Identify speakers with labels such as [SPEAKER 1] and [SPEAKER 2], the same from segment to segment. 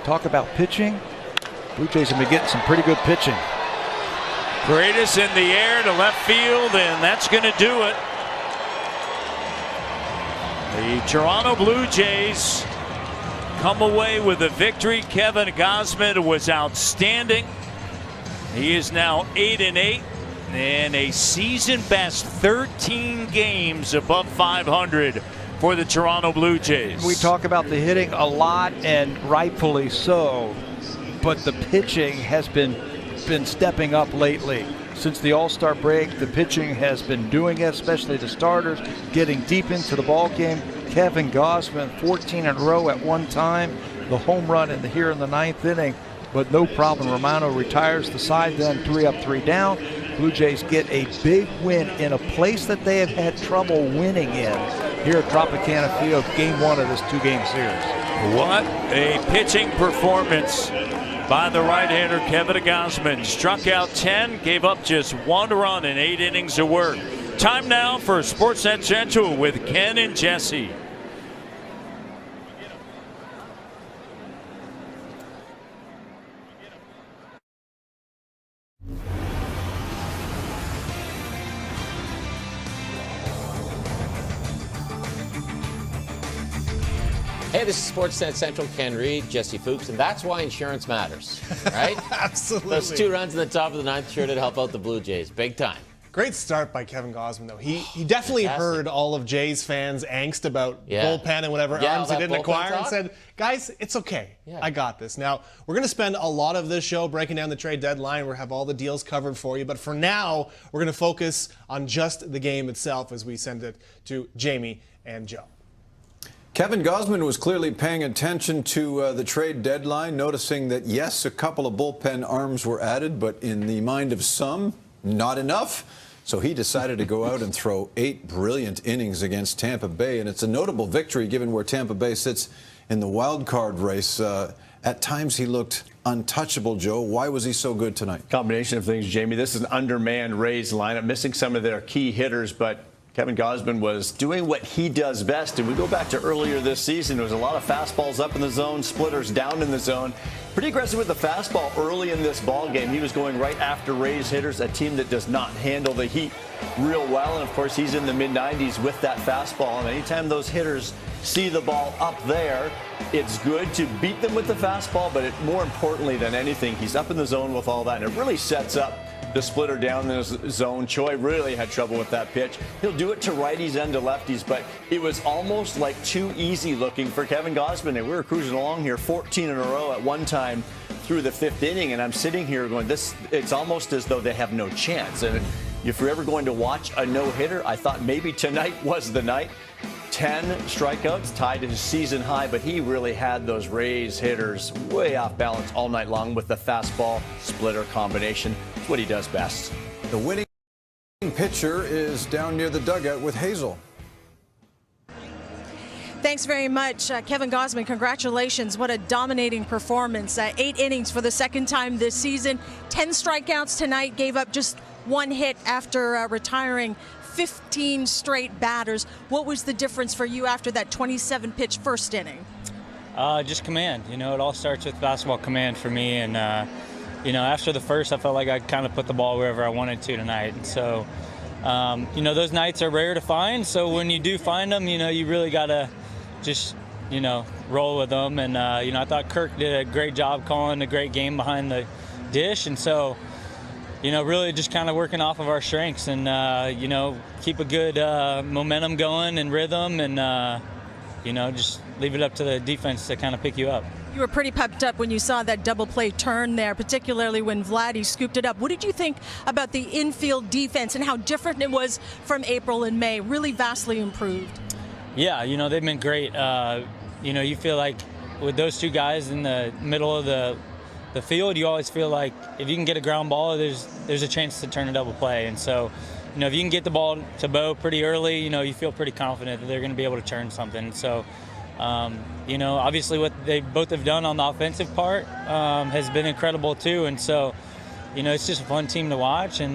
[SPEAKER 1] talk about pitching. Blue Jays have been getting some pretty good pitching.
[SPEAKER 2] Greatest in the air to left field, and that's going to do it. The Toronto Blue Jays come away with a victory. Kevin Gausman was outstanding. He is now 8-8 and a season best 13 games above 500 for the Toronto Blue Jays.
[SPEAKER 1] We talk about the hitting a lot, and rightfully so, but the pitching has been stepping up lately. Since the All-Star break, the pitching has been doing it, especially the starters, getting deep into the ball game. Kevin Gausman, 14 in a row at one time. The home run here in the ninth inning, but no problem. Romano retires the side, then 3 up, 3 down. Blue Jays get a big win in a place that they have had trouble winning in here at Tropicana Field, game 1 of this 2-game series.
[SPEAKER 2] What a pitching performance by the right-hander Kevin Gausman. Struck out 10, gave up just 1 run in 8 innings of work. Time now for Sportsnet Central with Ken and Jesse.
[SPEAKER 3] Hey, this is Sportsnet Central, Ken Reed, Jesse Fuchs, and that's why insurance matters, right?
[SPEAKER 4] Absolutely.
[SPEAKER 3] Those 2 runs in the top of the 9th sure did help out the Blue Jays, big time.
[SPEAKER 4] Great start by Kevin Gausman, though. He definitely heard all of Jays fans' angst about bullpen and whatever arms they didn't acquire and said, guys, it's okay. I got this. Now, we're going to spend a lot of this show breaking down the trade deadline. We'll have all the deals covered for you. But for now, we're going to focus on just the game itself as we send it to Jamie and Joe.
[SPEAKER 5] Kevin Gausman was clearly paying attention to the trade deadline, noticing that, yes, a couple of bullpen arms were added, but in the mind of some, not enough. So he decided to go out and throw 8 brilliant innings against Tampa Bay, and it's a notable victory given where Tampa Bay sits in the wild card race. At times he looked untouchable, Joe. Why was he so good tonight?
[SPEAKER 6] Combination of things, Jamie. This is an undermanned Rays lineup, missing some of their key hitters, but Kevin Gausman was doing what he does best. And we go back to earlier this season, there was a lot of fastballs up in the zone, splitters down in the zone. Pretty aggressive with the fastball early in this ball game. He was going right after Rays hitters, a team that does not handle the heat real well. And, of course, he's in the mid-90s with that fastball. And anytime those hitters see the ball up there, it's good to beat them with the fastball. But more importantly than anything, he's up in the zone with all that. And it really sets up the splitter down in the zone. Choi really had trouble with that pitch. He'll do it to righties and to lefties, but it was almost like too easy looking for Kevin Gausman. And we were cruising along here 14 in a row at one time through the 5th inning, and I'm sitting here going, it's almost as though they have no chance. And if you're ever going to watch a no-hitter, I thought maybe tonight was the night. 10 strikeouts, tied to his season high, but he really had those Rays hitters way off balance all night long with the fastball splitter combination. It's what he does best.
[SPEAKER 5] The winning pitcher is down near the dugout with Hazel.
[SPEAKER 7] Thanks very much, Kevin Gausman. Congratulations. What a dominating performance. 8 innings for the second time this season. 10 strikeouts tonight. Gave up just 1 hit after retiring 15 straight batters. What was the difference for you after that 27-pitch first inning?
[SPEAKER 8] Just command. You know, it all starts with basketball command for me. And, you know, after the first, I felt like I kind of put the ball wherever I wanted to tonight. And so, you know, those nights are rare to find. So when you do find them, you know, you really got to just, you know, roll with them. And, you know, I thought Kirk did a great job calling a great game behind the dish. And so, you know, really just kind of working off of our strengths and, you know, keep a good momentum going and rhythm and, you know, just leave it up to the defense to kind of pick you up.
[SPEAKER 7] You were pretty pepped up when you saw that double play turn there, particularly when Vladdy scooped it up. What did you think about the infield defense and how different it was from April and May? Really vastly improved. Yeah, you know, they've been great.
[SPEAKER 8] You know, you feel like with those 2 guys in the middle of the field, you always feel like if you can get a ground ball, there's a chance to turn a double play. And so, you know, if you can get the ball to Bo pretty early, you know, you feel pretty confident that they're going to be able to turn something. So, you know, obviously what they both have done on the offensive part has been incredible too. And so, you know, it's just a fun team to watch. And,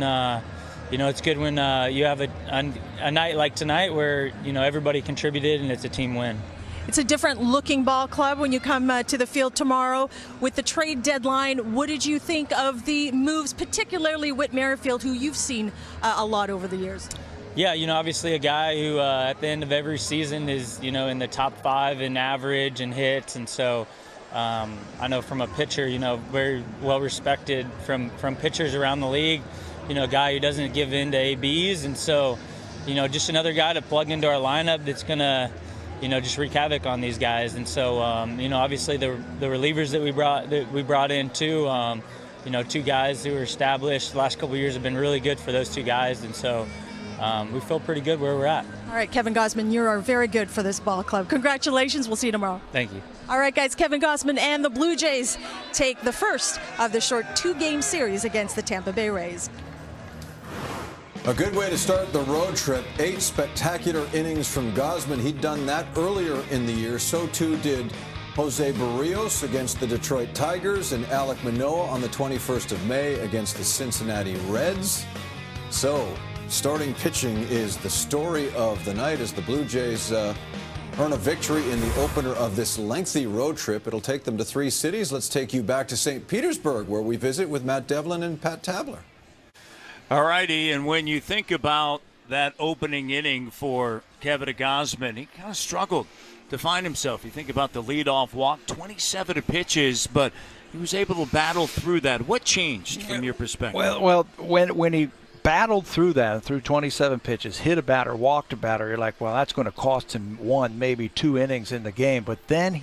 [SPEAKER 8] you know, it's good when you have a night like tonight where, you know, everybody contributed and it's a team win.
[SPEAKER 7] it's a different looking ball club when you come to the field tomorrow. With the trade deadline, what did you think of the moves, particularly Whit Merrifield, who you've seen a lot over the years?
[SPEAKER 8] Yeah, obviously a guy who at the end of every season is, in the top 5 in average and hits. And so I know from a pitcher, very well respected from pitchers around the league, a guy who doesn't give in to ABs. And so, just another guy to plug into our lineup that's going to, just wreak havoc on these guys. And so, obviously the relievers that we brought in too, 2 guys who are established the last couple of years have been really good for those 2 guys. And so we feel pretty good where we're at.
[SPEAKER 7] All right, Kevin Gausman, you are very good for this ball club. Congratulations. We'll see you tomorrow.
[SPEAKER 8] Thank you.
[SPEAKER 7] All right, guys, Kevin Gausman and the Blue Jays take the first of the short 2-game series against the Tampa Bay Rays.
[SPEAKER 5] A good way to start the road trip. 8 spectacular innings from Gausman. He'd done that earlier in the year. So too did Jose Barrios against the Detroit Tigers and Alek Manoah on the 21st of May against the Cincinnati Reds. So starting pitching is the story of the night as the Blue Jays earn a victory in the opener of this lengthy road trip. It'll take them to 3 cities. Let's take you back to St. Petersburg, where we visit with Matt Devlin and Pat Tabler.
[SPEAKER 2] All righty, and when you think about that opening inning for Kevin Gausman, he kind of struggled to find himself. You think about the leadoff walk, 27 pitches, but he was able to battle through that. What changed from your perspective?
[SPEAKER 1] Well, when he battled through that, through 27 pitches, hit a batter, walked a batter, you're like, well, that's going to cost him 1, maybe 2 innings in the game. But then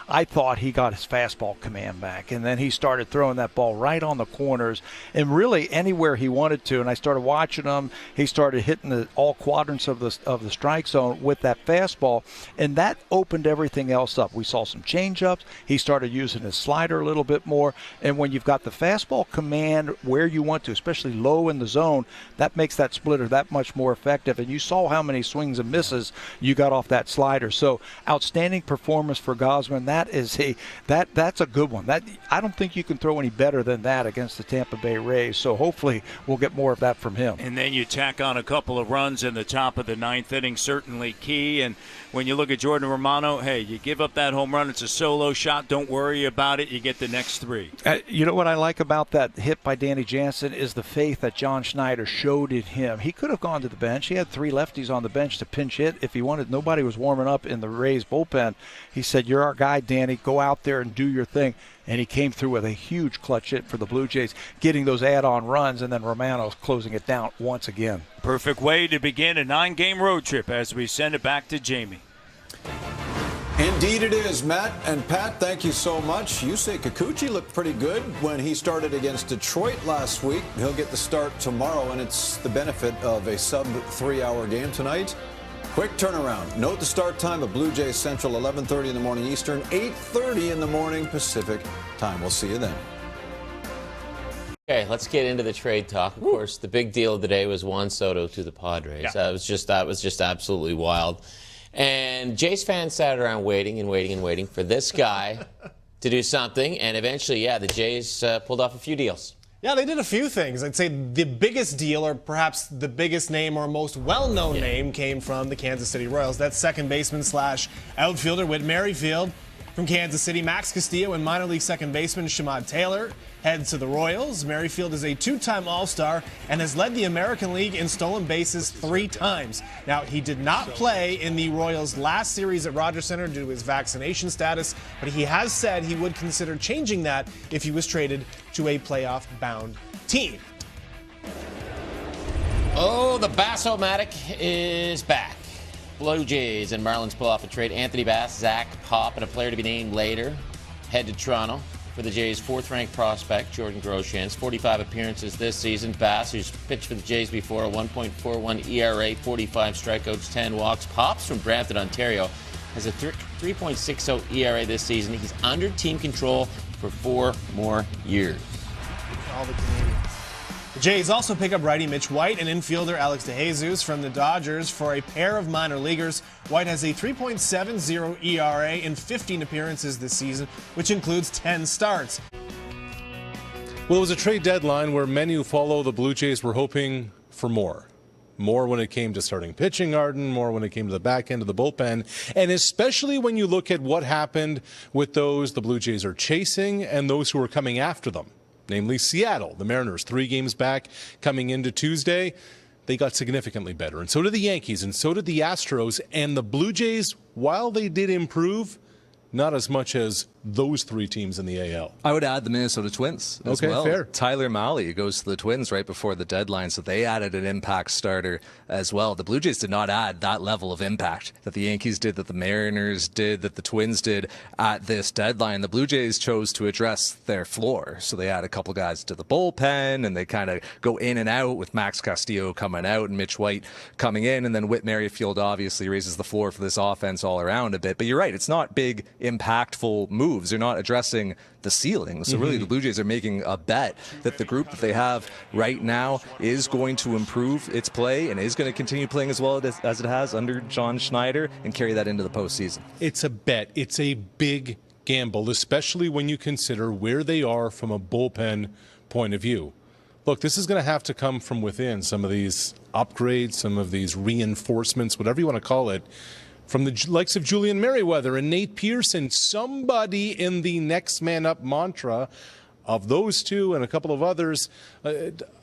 [SPEAKER 1] I thought he got his fastball command back, and then he started throwing that ball right on the corners and really anywhere he wanted to. And I started watching him. He started hitting all quadrants of the strike zone with that fastball, and that opened everything else up. We saw some changeups. He started using his slider a little bit more. And when you've got the fastball command where you want to, especially low in the zone, that makes that splitter that much more effective. And you saw how many swings and misses you got off that slider. So outstanding performance for Gausman. That's a good one. I don't think you can throw any better than that against the Tampa Bay Rays. So hopefully we'll get more of that from him.
[SPEAKER 2] And then you tack on a couple of runs in the top of the 9th inning, certainly key. And when you look at Jordan Romano, hey, you give up that home run, it's a solo shot, don't worry about it, you get the next 3.
[SPEAKER 1] You know what I like about that hit by Danny Jansen is the faith that John Schneider showed in him. He could have gone to the bench. He had 3 lefties on the bench to pinch hit if he wanted. Nobody was warming up in the Rays bullpen. He said, you're our guy, Danny. Go out there and do your thing. And he came through with a huge clutch hit for the Blue Jays, getting those add-on runs, and then Romano closing it down once again.
[SPEAKER 2] Perfect way to begin a 9-game road trip as we send it back to Jamie.
[SPEAKER 5] Indeed it is, Matt and Pat, thank you so much. Yusei Kikuchi looked pretty good when he started against Detroit last week. He'll get the start tomorrow, and it's the benefit of a sub-3-hour game tonight. Quick turnaround. Note the start time of Blue Jays Central, 11:30 in the morning Eastern, 8:30 in the morning Pacific time. We'll see you then.
[SPEAKER 3] Okay, let's get into the trade talk. Of course, the big deal today was Juan Soto to the Padres.
[SPEAKER 2] Yeah.
[SPEAKER 3] That was just absolutely wild. And Jays fans sat around waiting and waiting and waiting for this guy to do something. And eventually, the Jays pulled off a few deals.
[SPEAKER 4] Yeah, they did a few things. I'd say the biggest deal, or perhaps the biggest name or most well-known name, came from the Kansas City Royals. That's second baseman / outfielder Whit Merrifield. From Kansas City, Max Castillo and minor league second baseman Shamad Taylor head to the Royals. Merrifield is a 2-time All-Star and has led the American League in stolen bases 3 times. Now, he did not play in the Royals' last series at Rogers Center due to his vaccination status, but he has said he would consider changing that if he was traded to a playoff-bound team.
[SPEAKER 3] Oh, the Bass-O-Matic is back. Blue Jays and Marlins pull off a trade. Anthony Bass, Zach Pop, and a player to be named later head to Toronto for the Jays' 4th-ranked prospect, Jordan Groshans. 45 appearances this season. Bass, who's pitched for the Jays before, a 1.41 ERA, 45 strikeouts, 10 walks. Pops from Brampton, Ontario, has a 3.60 ERA this season. He's under team control for 4 more years.
[SPEAKER 4] All the Canadians. The Jays also pick up righty Mitch White and infielder Alex DeJesus from the Dodgers for a pair of minor leaguers. White has a 3.70 ERA in 15 appearances this season, which includes 10 starts.
[SPEAKER 9] Well, it was a trade deadline where many who follow the Blue Jays were hoping for more. More when it came to starting pitching, Arden, more when it came to the back end of the bullpen. And especially when you look at what happened with those the Blue Jays are chasing and those who are coming after them, namely Seattle. The Mariners, 3 games back coming into Tuesday. They got significantly better. And so did the Yankees, and so did the Astros. And the Blue Jays, while they did improve, not as much as those 3 teams in the AL.
[SPEAKER 10] I would add the Minnesota Twins as well.
[SPEAKER 9] Fair.
[SPEAKER 10] Tyler Mahle goes to the Twins right before the deadline, so they added an impact starter as well. The Blue Jays did not add that level of impact that the Yankees did, that the Mariners did, that the Twins did at this deadline. The Blue Jays chose to address their floor, so they add a couple guys to the bullpen, and they kind of go in and out with Max Castillo coming out and Mitch White coming in, and then Whit Merrifield obviously raises the floor for this offense all around a bit. But you're right, it's not big, impactful moves. They're not addressing the ceiling. So really the Blue Jays are making a bet that the group that they have right now is going to improve its play and is going to continue playing as well as it has under John Schneider and carry that into the postseason.
[SPEAKER 9] It's a bet. It's a big gamble, especially when you consider where they are from a bullpen point of view. Look, this is going to have to come from within, some of these upgrades, some of these reinforcements, whatever you want to call it, from the likes of Julian Merriweather and Nate Pearson, somebody in the next man up mantra of those 2 and a couple of others,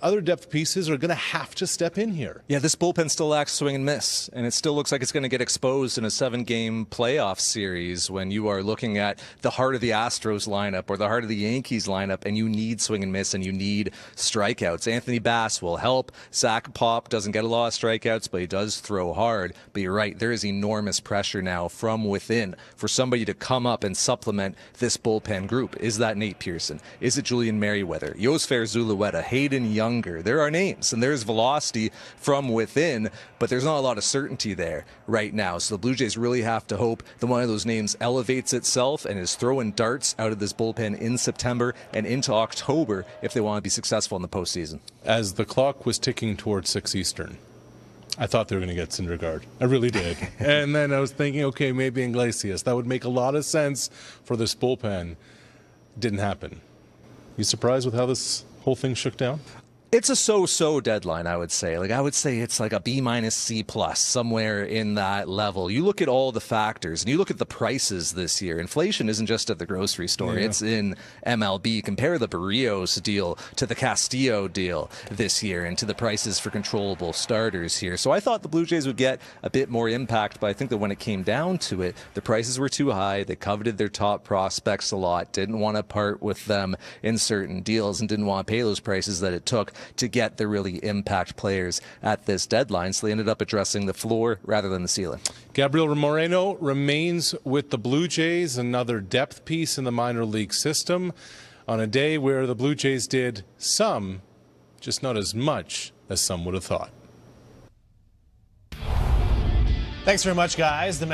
[SPEAKER 9] other depth pieces are going to have to step in here.
[SPEAKER 10] Yeah, this bullpen still lacks swing and miss, and it still looks like it's going to get exposed in a 7-game playoff series when you are looking at the heart of the Astros lineup or the heart of the Yankees lineup, and you need swing and miss and you need strikeouts. Anthony Bass will help. Zach Pop doesn't get a lot of strikeouts, but he does throw hard. But you're right, there is enormous pressure now from within for somebody to come up and supplement this bullpen group. Is that Nate Pearson? Is it Julian Merriweather, Yosfer Zulueta, Hayden Younger? There are names, and there's velocity from within, but there's not a lot of certainty there right now. So the Blue Jays really have to hope that one of those names elevates itself and is throwing darts out of this bullpen in September and into October if they want to be successful in the postseason.
[SPEAKER 9] As the clock was ticking towards 6 Eastern, I thought they were going to get Syndergaard. I really did. And then I was thinking, okay, maybe Iglesias. That would make a lot of sense for this bullpen. Didn't happen. You surprised with how this whole thing shook down?
[SPEAKER 10] It's a so-so deadline, I would say. I would say it's like a B-, C+, somewhere in that level. You look at all the factors, and you look at the prices this year. Inflation isn't just at the grocery store. Yeah. It's in MLB. Compare the Barrios deal to the Castillo deal this year and to the prices for controllable starters here. So I thought the Blue Jays would get a bit more impact, but I think that when it came down to it, the prices were too high. They coveted their top prospects a lot, didn't want to part with them in certain deals, and didn't want to pay those prices that it took to get the really impact players at this deadline. So they ended up addressing the floor rather than the ceiling.
[SPEAKER 9] Gabrielle Moreno remains with the Blue Jays, another depth piece in the minor league system, on a day where the Blue Jays did some, just not as much as some would have thought.
[SPEAKER 4] Thanks very much, guys. The